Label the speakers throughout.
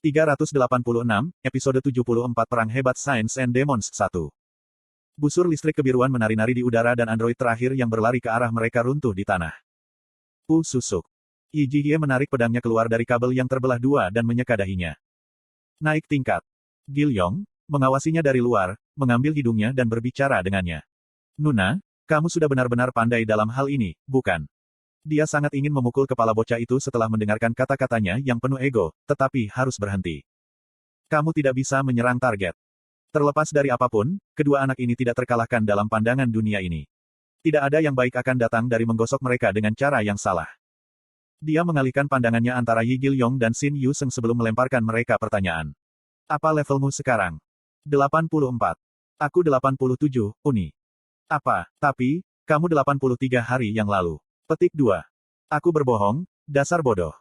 Speaker 1: 386, episode 74 Perang Hebat Science and Demons 1. Busur listrik kebiruan menari-nari di udara dan android terakhir yang berlari ke arah mereka runtuh di tanah. Susuk. Yi Jihye menarik pedangnya keluar dari kabel yang terbelah dua dan menyeka dahinya. Naik tingkat. Gil Yong, mengawasinya dari luar, mengambil hidungnya dan berbicara dengannya. Nuna, kamu sudah benar-benar pandai dalam hal ini, bukan? Dia sangat ingin memukul kepala bocah itu setelah mendengarkan kata-katanya yang penuh ego, tetapi harus berhenti. Kamu tidak bisa menyerang target. Terlepas dari apapun, kedua anak ini tidak terkalahkan dalam pandangan dunia ini. Tidak ada yang baik akan datang dari menggosok mereka dengan cara yang salah. Dia mengalihkan pandangannya antara Yi Gil Yong dan Xin Yuseng sebelum melemparkan mereka pertanyaan. Apa levelmu sekarang? 84. Aku 87, Uni. Apa, tapi, kamu 83 hari yang lalu. Petik 2. Aku berbohong, dasar bodoh.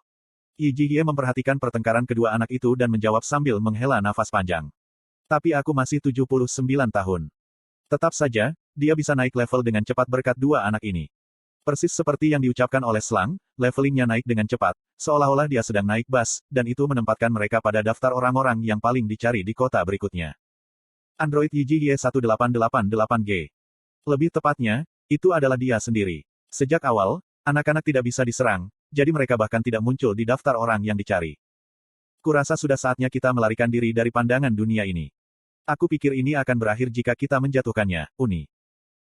Speaker 1: Yi Jihye memperhatikan pertengkaran kedua anak itu dan menjawab sambil menghela nafas panjang. Tapi aku masih 79 tahun. Tetap saja, dia bisa naik level dengan cepat berkat dua anak ini. Persis seperti yang diucapkan oleh Slang, levelingnya naik dengan cepat, seolah-olah dia sedang naik bus, dan itu menempatkan mereka pada daftar orang-orang yang paling dicari di kota berikutnya. Android Yi Jihye 1888G. Lebih tepatnya, itu adalah dia sendiri. Sejak awal, anak-anak tidak bisa diserang, jadi mereka bahkan tidak muncul di daftar orang yang dicari. Kurasa sudah saatnya kita melarikan diri dari pandangan dunia ini. Aku pikir ini akan berakhir jika kita menjatuhkannya, Uni.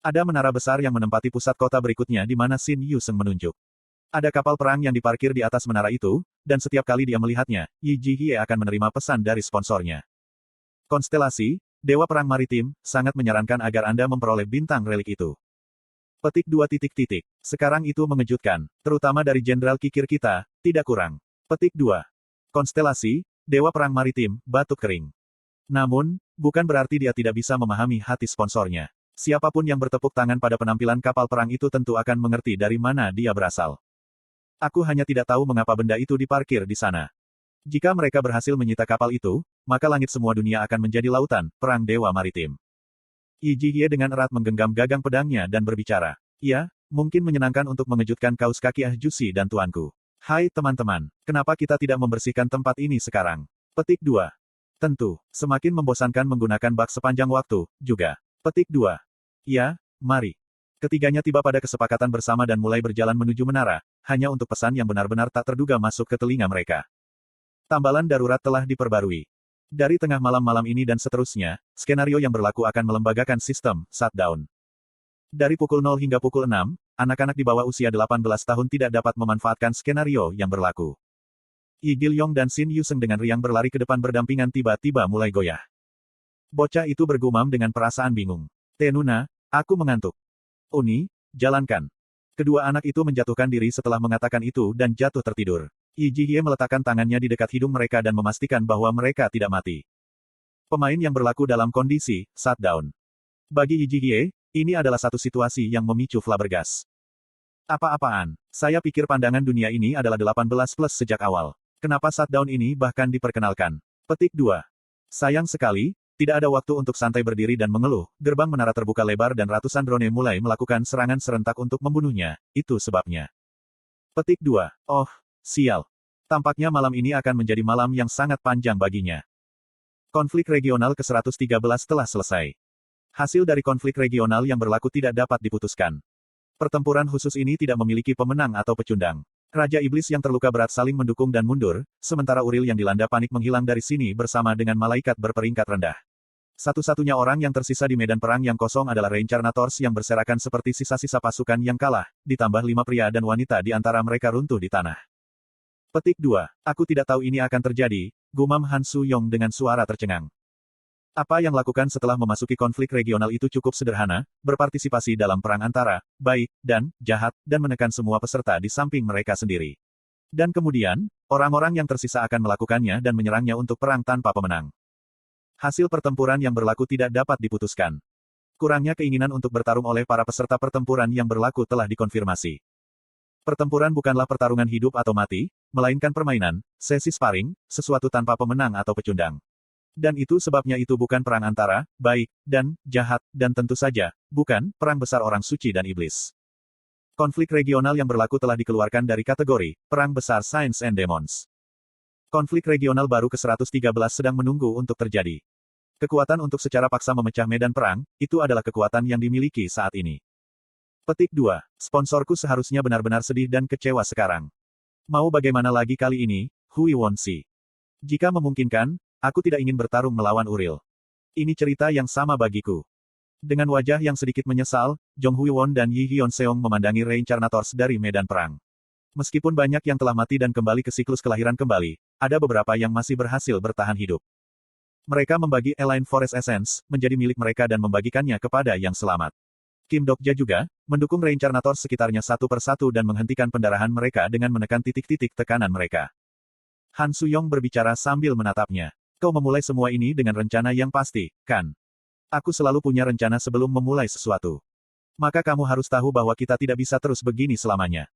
Speaker 1: Ada menara besar yang menempati pusat kota berikutnya di mana Xin Yuseng menunjuk. Ada kapal perang yang diparkir di atas menara itu, dan setiap kali dia melihatnya, Yi Jihye akan menerima pesan dari sponsornya. Konstelasi, Dewa Perang Maritim, sangat menyarankan agar Anda memperoleh bintang relik itu. Petik 2. Sekarang itu mengejutkan, terutama dari Jenderal Kikir kita, tidak kurang. Petik 2. Konstelasi, Dewa Perang Maritim, batuk kering. Namun, bukan berarti dia tidak bisa memahami hati sponsornya. Siapapun yang bertepuk tangan pada penampilan kapal perang itu tentu akan mengerti dari mana dia berasal. Aku hanya tidak tahu mengapa benda itu diparkir di sana. Jika mereka berhasil menyita kapal itu, maka langit semua dunia akan menjadi lautan, perang Dewa Maritim. Yi Jihye dengan erat menggenggam gagang pedangnya dan berbicara. Ya, mungkin menyenangkan untuk mengejutkan kaus kaki Ahjusi dan tuanku. Hai teman-teman, kenapa kita tidak membersihkan tempat ini sekarang? Petik 2. Tentu, semakin membosankan menggunakan bak sepanjang waktu, juga. Petik 2. Ya, mari. Ketiganya tiba pada kesepakatan bersama dan mulai berjalan menuju menara, hanya untuk pesan yang benar-benar tak terduga masuk ke telinga mereka. Tambalan darurat telah diperbarui. Dari tengah malam-malam ini dan seterusnya, skenario yang berlaku akan melembagakan sistem shutdown. Dari pukul 0 hingga pukul 6, anak-anak di bawah usia 18 tahun tidak dapat memanfaatkan skenario yang berlaku. Yi Gil Yong dan Xin Yuseng dengan riang berlari ke depan berdampingan tiba-tiba mulai goyah. Bocah itu bergumam dengan perasaan bingung. Nuna, aku mengantuk. Uni, jalankan. Kedua anak itu menjatuhkan diri setelah mengatakan itu dan jatuh tertidur. Yi Jihye meletakkan tangannya di dekat hidung mereka dan memastikan bahwa mereka tidak mati. Pemain yang berlaku dalam kondisi shutdown. Bagi Yi Jihye, ini adalah satu situasi yang memicu flabbergas. Apa-apaan? Saya pikir pandangan dunia ini adalah 18+ sejak awal. Kenapa shutdown ini bahkan diperkenalkan? Petik 2. Sayang sekali, tidak ada waktu untuk santai berdiri dan mengeluh. Gerbang menara terbuka lebar dan ratusan drone mulai melakukan serangan serentak untuk membunuhnya. Itu sebabnya. Petik 2. Oh, sial. Tampaknya malam ini akan menjadi malam yang sangat panjang baginya. Konflik regional ke-113 telah selesai. Hasil dari konflik regional yang berlaku tidak dapat diputuskan. Pertempuran khusus ini tidak memiliki pemenang atau pecundang. Raja Iblis yang terluka berat saling mendukung dan mundur, sementara Uril yang dilanda panik menghilang dari sini bersama dengan malaikat berperingkat rendah. Satu-satunya orang yang tersisa di medan perang yang kosong adalah Reincarnators yang berserakan seperti sisa-sisa pasukan yang kalah, ditambah 5 pria dan wanita di antara mereka runtuh di tanah. Petik 2. Aku tidak tahu ini akan terjadi, gumam Han Su-yong dengan suara tercengang. Apa yang lakukan setelah memasuki konflik regional itu cukup sederhana, berpartisipasi dalam perang antara baik dan jahat, dan menekan semua peserta di samping mereka sendiri. Dan kemudian, orang-orang yang tersisa akan melakukannya dan menyerangnya untuk perang tanpa pemenang. Hasil pertempuran yang berlaku tidak dapat diputuskan. Kurangnya keinginan untuk bertarung oleh para peserta pertempuran yang berlaku telah dikonfirmasi. Pertempuran bukanlah pertarungan hidup atau mati, melainkan permainan, sesi sparring, sesuatu tanpa pemenang atau pecundang. Dan itu sebabnya itu bukan perang antara baik dan jahat, dan tentu saja, bukan perang besar orang suci dan iblis. Konflik regional yang berlaku telah dikeluarkan dari kategori perang besar Science and Demons. Konflik regional baru ke-113 sedang menunggu untuk terjadi. Kekuatan untuk secara paksa memecah medan perang, itu adalah kekuatan yang dimiliki saat ini. Petik 2. Sponsorku seharusnya benar-benar sedih dan kecewa sekarang. Mau bagaimana lagi kali ini, Hui Wonsi? Jika memungkinkan, aku tidak ingin bertarung melawan Uril. Ini cerita yang sama bagiku. Dengan wajah yang sedikit menyesal, Jong Hui Won dan Yi Hyun Seong memandangi Reincarnators dari medan perang. Meskipun banyak yang telah mati dan kembali ke siklus kelahiran kembali, ada beberapa yang masih berhasil bertahan hidup. Mereka membagi Align Forest Essence menjadi milik mereka dan membagikannya kepada yang selamat. Kim Dokja juga mendukung Reincarnators sekitarnya satu persatu dan menghentikan pendarahan mereka dengan menekan titik-titik tekanan mereka. Han Suyong berbicara sambil menatapnya. Kau memulai semua ini dengan rencana yang pasti, kan? Aku selalu punya rencana sebelum memulai sesuatu. Maka kamu harus tahu bahwa kita tidak bisa terus begini selamanya.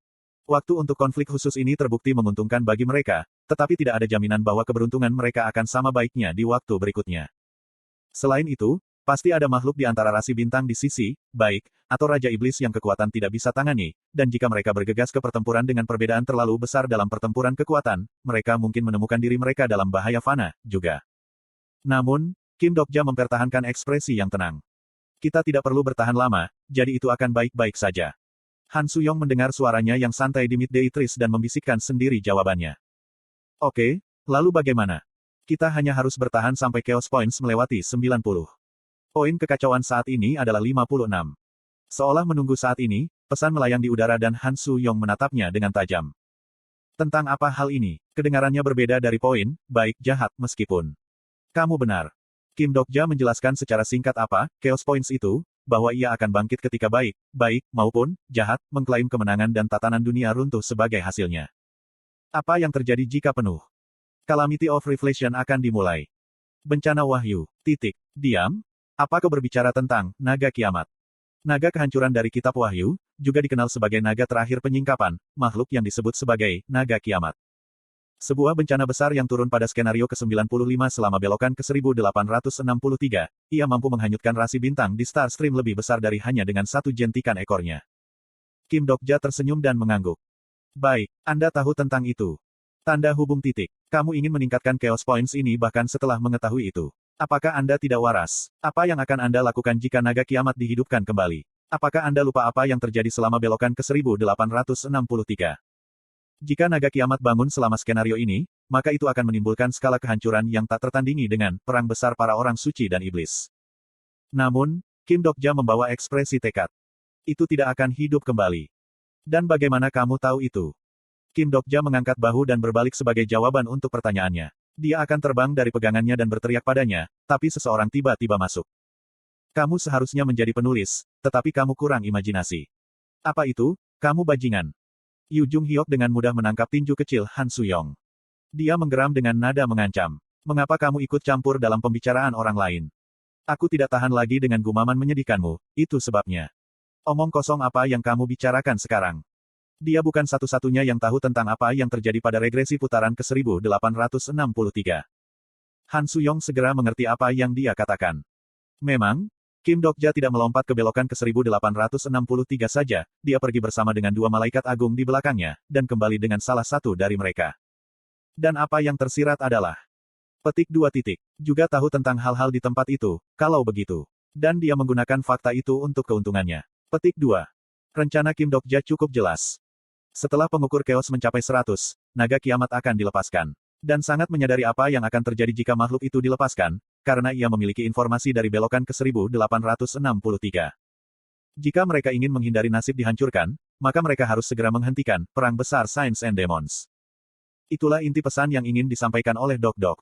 Speaker 1: Waktu untuk konflik khusus ini terbukti menguntungkan bagi mereka, tetapi tidak ada jaminan bahwa keberuntungan mereka akan sama baiknya di waktu berikutnya. Selain itu, pasti ada makhluk di antara rasi bintang di sisi baik, atau Raja Iblis yang kekuatan tidak bisa tangani, dan jika mereka bergegas ke pertempuran dengan perbedaan terlalu besar dalam pertempuran kekuatan, mereka mungkin menemukan diri mereka dalam bahaya fana, juga. Namun, Kim Dokja mempertahankan ekspresi yang tenang. Kita tidak perlu bertahan lama, jadi itu akan baik-baik saja. Han Suyong mendengar suaranya yang santai di Midday Trees dan membisikkan sendiri jawabannya. Oke, lalu bagaimana? Kita hanya harus bertahan sampai Chaos Points melewati 90. Poin kekacauan saat ini adalah 56. Seolah menunggu saat ini, pesan melayang di udara dan Han Suyong menatapnya dengan tajam. Tentang apa hal ini? Kedengarannya berbeda dari poin, baik jahat meskipun. Kamu benar. Kim Dokja menjelaskan secara singkat apa, Chaos Points itu, bahwa ia akan bangkit ketika baik, maupun, jahat, mengklaim kemenangan dan tatanan dunia runtuh sebagai hasilnya. Apa yang terjadi jika penuh? Calamity of Reflection akan dimulai. Bencana wahyu. Diam. Apa kau berbicara tentang naga kiamat? Naga kehancuran dari kitab wahyu, juga dikenal sebagai naga terakhir penyingkapan, makhluk yang disebut sebagai naga kiamat. Sebuah bencana besar yang turun pada skenario ke-95 selama belokan ke-1863, ia mampu menghanyutkan rasi bintang di Star Stream lebih besar dari hanya dengan satu jentikan ekornya. Kim Dokja tersenyum dan mengangguk. Baik, Anda tahu tentang itu. Tanda hubung titik. Kamu ingin meningkatkan Chaos Points ini bahkan setelah mengetahui itu. Apakah Anda tidak waras? Apa yang akan Anda lakukan jika naga kiamat dihidupkan kembali? Apakah Anda lupa apa yang terjadi selama belokan ke-1863? Jika naga kiamat bangun selama skenario ini, maka itu akan menimbulkan skala kehancuran yang tak tertandingi dengan perang besar para orang suci dan iblis. Namun, Kim Dokja membawa ekspresi tekad. Itu tidak akan hidup kembali. Dan bagaimana kamu tahu itu? Kim Dokja mengangkat bahu dan berbalik sebagai jawaban untuk pertanyaannya. Dia akan terbang dari pegangannya dan berteriak padanya, tapi seseorang tiba-tiba masuk. Kamu seharusnya menjadi penulis, tetapi kamu kurang imajinasi. Apa itu, kamu bajingan? Yu Jung Hyuk dengan mudah menangkap tinju kecil Han Suyong. Dia menggeram dengan nada mengancam. Mengapa kamu ikut campur dalam pembicaraan orang lain? Aku tidak tahan lagi dengan gumaman menyedihkanmu, itu sebabnya. Omong kosong apa yang kamu bicarakan sekarang? Dia bukan satu-satunya yang tahu tentang apa yang terjadi pada regresi putaran ke-1863. Han Suyong segera mengerti apa yang dia katakan. Memang, Kim Dokja tidak melompat ke belokan ke-1863 saja, dia pergi bersama dengan dua malaikat agung di belakangnya, dan kembali dengan salah satu dari mereka. Dan apa yang tersirat adalah petik 2 titik. Juga tahu tentang hal-hal di tempat itu, kalau begitu. Dan dia menggunakan fakta itu untuk keuntungannya. Petik 2. Rencana Kim Dokja cukup jelas. Setelah pengukur chaos mencapai 100, naga kiamat akan dilepaskan. Dan sangat menyadari apa yang akan terjadi jika makhluk itu dilepaskan, karena ia memiliki informasi dari belokan ke-1863. Jika mereka ingin menghindari nasib dihancurkan, maka mereka harus segera menghentikan perang besar Saints and Demons. Itulah inti pesan yang ingin disampaikan oleh Dok.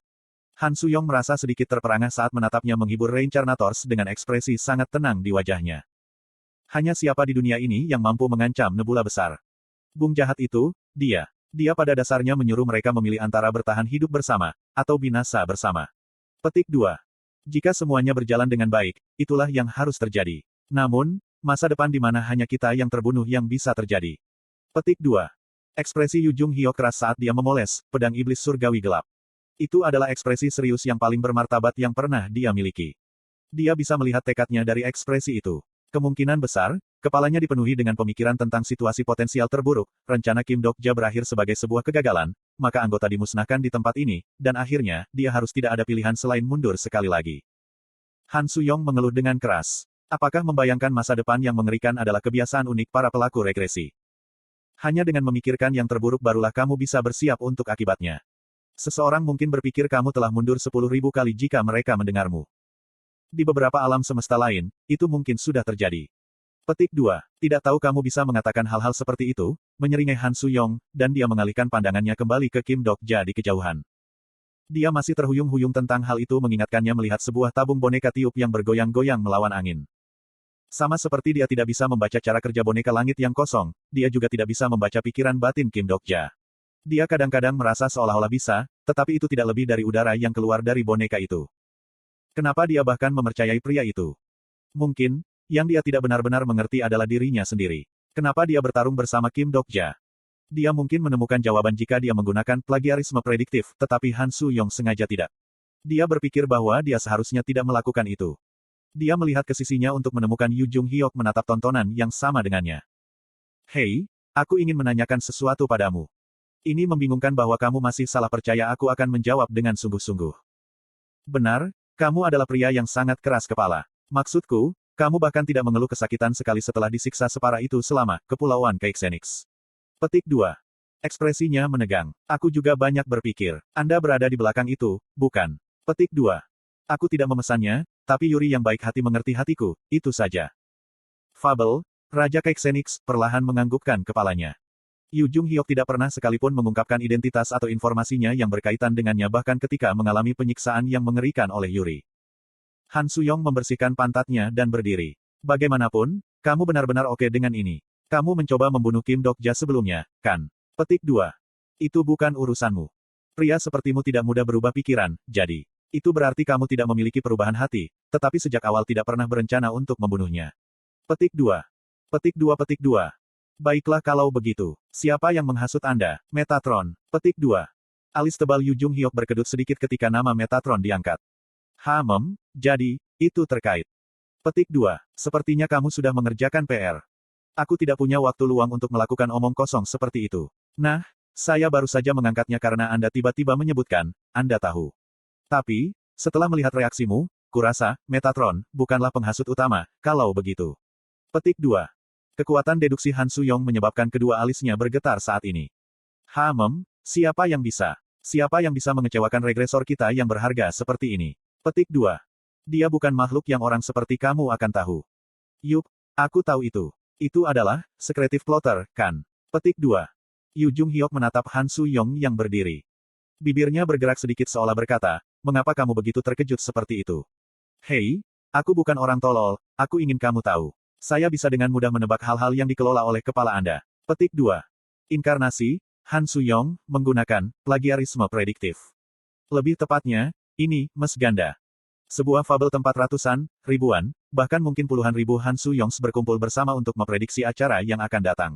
Speaker 1: Han Suyong merasa sedikit terperangah saat menatapnya menghibur Reincarnators dengan ekspresi sangat tenang di wajahnya. Hanya siapa di dunia ini yang mampu mengancam nebula besar? Bung jahat itu, dia. Dia pada dasarnya menyuruh mereka memilih antara bertahan hidup bersama, atau binasa bersama. Petik 2. Jika semuanya berjalan dengan baik, itulah yang harus terjadi. Namun, masa depan di mana hanya kita yang terbunuh yang bisa terjadi. Petik 2. Ekspresi Yu Jung Hyuk keras saat dia memoles pedang iblis surgawi gelap. Itu adalah ekspresi serius yang paling bermartabat yang pernah dia miliki. Dia bisa melihat tekadnya dari ekspresi itu. Kemungkinan besar, kepalanya dipenuhi dengan pemikiran tentang situasi potensial terburuk, rencana Kim Dokja berakhir sebagai sebuah kegagalan, maka anggota dimusnahkan di tempat ini, dan akhirnya, dia harus tidak ada pilihan selain mundur sekali lagi. Han Suyong mengeluh dengan keras. Apakah membayangkan masa depan yang mengerikan adalah kebiasaan unik para pelaku regresi? Hanya dengan memikirkan yang terburuk barulah kamu bisa bersiap untuk akibatnya. Seseorang mungkin berpikir kamu telah mundur 10.000 kali jika mereka mendengarmu. Di beberapa alam semesta lain, itu mungkin sudah terjadi. Petik 2. Tidak tahu kamu bisa mengatakan hal-hal seperti itu, menyeringai Han Suyong, dan dia mengalihkan pandangannya kembali ke Kim Dok-ja di kejauhan. Dia masih terhuyung-huyung tentang hal itu mengingatkannya melihat sebuah tabung boneka tiup yang bergoyang-goyang melawan angin. Sama seperti dia tidak bisa membaca cara kerja boneka langit yang kosong, dia juga tidak bisa membaca pikiran batin Kim Dok-ja. Dia kadang-kadang merasa seolah-olah bisa, tetapi itu tidak lebih dari udara yang keluar dari boneka itu. Kenapa dia bahkan mempercayai pria itu? Mungkin, yang dia tidak benar-benar mengerti adalah dirinya sendiri. Kenapa dia bertarung bersama Kim Dok-ja? Dia mungkin menemukan jawaban jika dia menggunakan plagiarisme prediktif, tetapi Han Suyong sengaja tidak. Dia berpikir bahwa dia seharusnya tidak melakukan itu. Dia melihat ke sisinya untuk menemukan Yu Jung Hyuk menatap tontonan yang sama dengannya. Hei, aku ingin menanyakan sesuatu padamu. Ini membingungkan bahwa kamu masih salah percaya. Aku akan menjawab dengan sungguh-sungguh. Benar, kamu adalah pria yang sangat keras kepala. Maksudku, kamu bahkan tidak mengeluh kesakitan sekali setelah disiksa separah itu selama Kepulauan Keixenix. Petik 2. Ekspresinya menegang. Aku juga banyak berpikir. Anda berada di belakang itu, bukan? Petik 2. Aku tidak memesannya, tapi Yuri yang baik hati mengerti hatiku, itu saja. Fabel, Raja Keixenix, perlahan menganggukkan kepalanya. Yu Jung Hyuk tidak pernah sekalipun mengungkapkan identitas atau informasinya yang berkaitan dengannya bahkan ketika mengalami penyiksaan yang mengerikan oleh Yuri. Han Suyong membersihkan pantatnya dan berdiri. Bagaimanapun, kamu benar-benar oke dengan ini. Kamu mencoba membunuh Kim Dok-ja sebelumnya, kan? Petik 2. Itu bukan urusanmu. Pria sepertimu tidak mudah berubah pikiran, jadi. Itu berarti kamu tidak memiliki perubahan hati, tetapi sejak awal tidak pernah berencana untuk membunuhnya. Petik 2. Petik 2. Petik 2. Baiklah kalau begitu. Siapa yang menghasut Anda? Metatron. Petik 2. Alis tebal Yu Jung Hyuk berkedut sedikit ketika nama Metatron diangkat. Jadi, itu terkait. Petik 2. Sepertinya kamu sudah mengerjakan PR. Aku tidak punya waktu luang untuk melakukan omong kosong seperti itu. Nah, saya baru saja mengangkatnya karena Anda tiba-tiba menyebutkan, Anda tahu. Tapi, setelah melihat reaksimu, kurasa, Metatron, bukanlah penghasut utama, kalau begitu. Petik 2. Kekuatan deduksi Han Suyong menyebabkan kedua alisnya bergetar saat ini. Siapa yang bisa? Siapa yang bisa mengecewakan regresor kita yang berharga seperti ini? Petik 2. Dia bukan makhluk yang orang seperti kamu akan tahu. Yup, aku tahu itu. Itu adalah, secretive plotter, kan? Petik 2. Yu Jung Hyuk menatap Han Suyong yang berdiri. Bibirnya bergerak sedikit seolah berkata, mengapa kamu begitu terkejut seperti itu? Hei, aku bukan orang tolol, aku ingin kamu tahu. Saya bisa dengan mudah menebak hal-hal yang dikelola oleh kepala Anda. Petik 2. Inkarnasi, Han Suyong, menggunakan, plagiarisme prediktif. Lebih tepatnya, ini, mes ganda. Sebuah fabel tempat ratusan, ribuan, bahkan mungkin puluhan ribu Han Suyongs berkumpul bersama untuk memprediksi acara yang akan datang.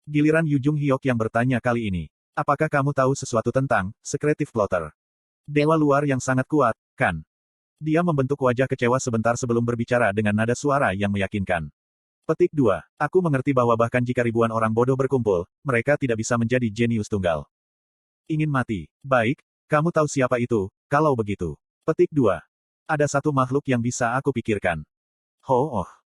Speaker 1: Giliran Yu Jung Hyuk yang bertanya kali ini. Apakah kamu tahu sesuatu tentang, secretive plotter? Dewa luar yang sangat kuat, kan? Dia membentuk wajah kecewa sebentar sebelum berbicara dengan nada suara yang meyakinkan. Petik 2. Aku mengerti bahwa bahkan jika ribuan orang bodoh berkumpul, mereka tidak bisa menjadi jenius tunggal. Ingin mati. Baik, kamu tahu siapa itu, kalau begitu. Petik 2. Ada satu makhluk yang bisa aku pikirkan.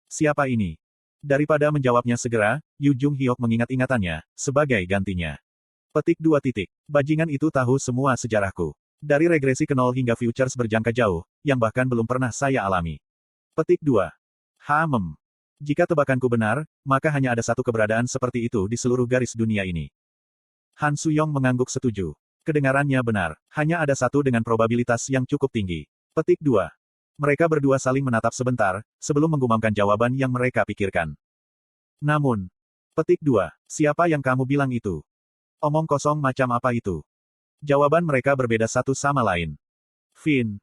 Speaker 1: Siapa ini? Daripada menjawabnya segera, Yu Jung Hyuk mengingat-ingatannya, sebagai gantinya. Petik 2. Bajingan itu tahu semua sejarahku. Dari regresi ke nol hingga futures berjangka jauh, yang bahkan belum pernah saya alami. Petik 2. Jika tebakanku benar, maka hanya ada satu keberadaan seperti itu di seluruh garis dunia ini. Han Suyong mengangguk setuju. Kedengarannya benar. Hanya ada satu dengan probabilitas yang cukup tinggi. Petik 2. Mereka berdua saling menatap sebentar, sebelum menggumamkan jawaban yang mereka pikirkan. Namun, petik 2. Siapa yang kamu bilang itu? Omong kosong macam apa itu? Jawaban mereka berbeda satu sama lain. Finn.